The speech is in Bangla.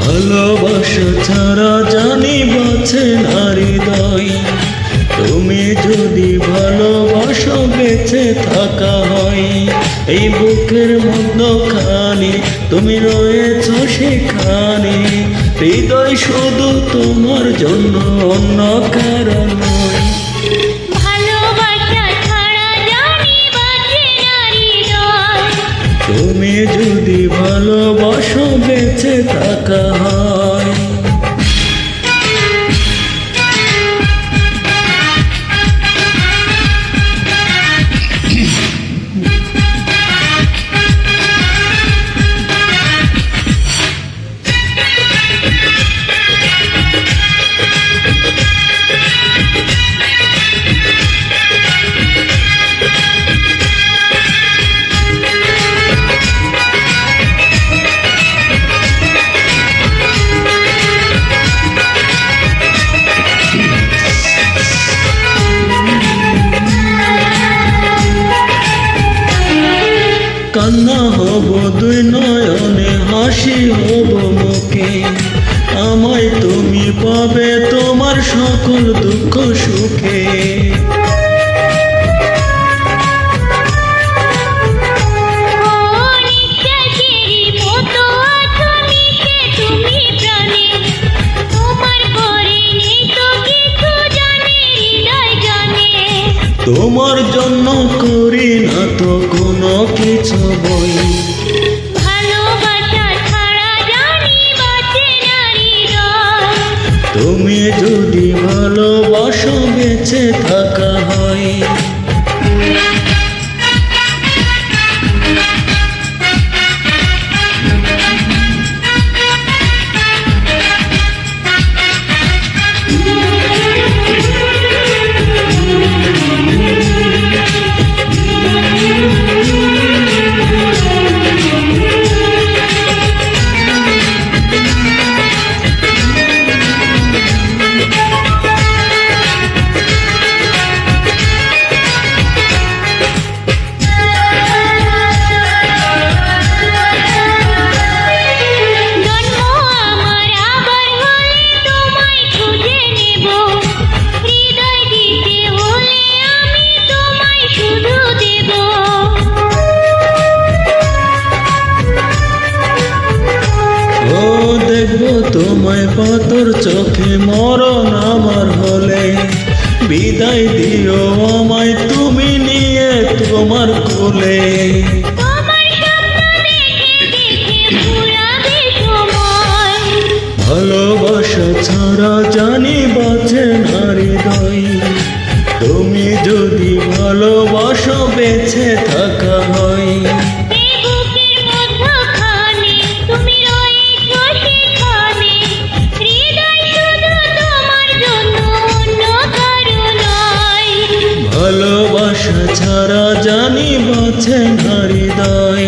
ভালোবাসা ছাড়া জানি বাঁচে না হৃদয়, তুমি যদি ভালোবাসো বেঁচে থাকা হয়। এই বুকের মধ্যখানে তুমি রয়েছো সেখানে, হৃদয় শুধু তোমার জন্য, অন্য কারণ নয়। তুমি যদি ভালোবাসো বেঁচে থাকা হয়। কান্না হব দুই নয়নে, হাসি হব মুখে, আমায় তুমি পাবে তোমার সকল দুঃখ সুখে। তোমার জন্য করি না তো কোনো কিছু বই, ভালোবাসা ছাড়া জানি বাঁচে না হৃদয়। তুমি যদি ভালোবাসো বেঁচে থাকা হয়। দেখবো তোমায় পাথর চোখে, মরণ আমার হলে বিদায় দিও আমায় তুমি নিয়ে তোমার কোলে। ভালোবাসা ছাড়া জানি বাঁচে না হৃদয়, তুমি যদি ভালোবাসো বেঁচে থাকা হয়। ভালোবাসা ছাড়া জানি বাঁচে না হৃদয়।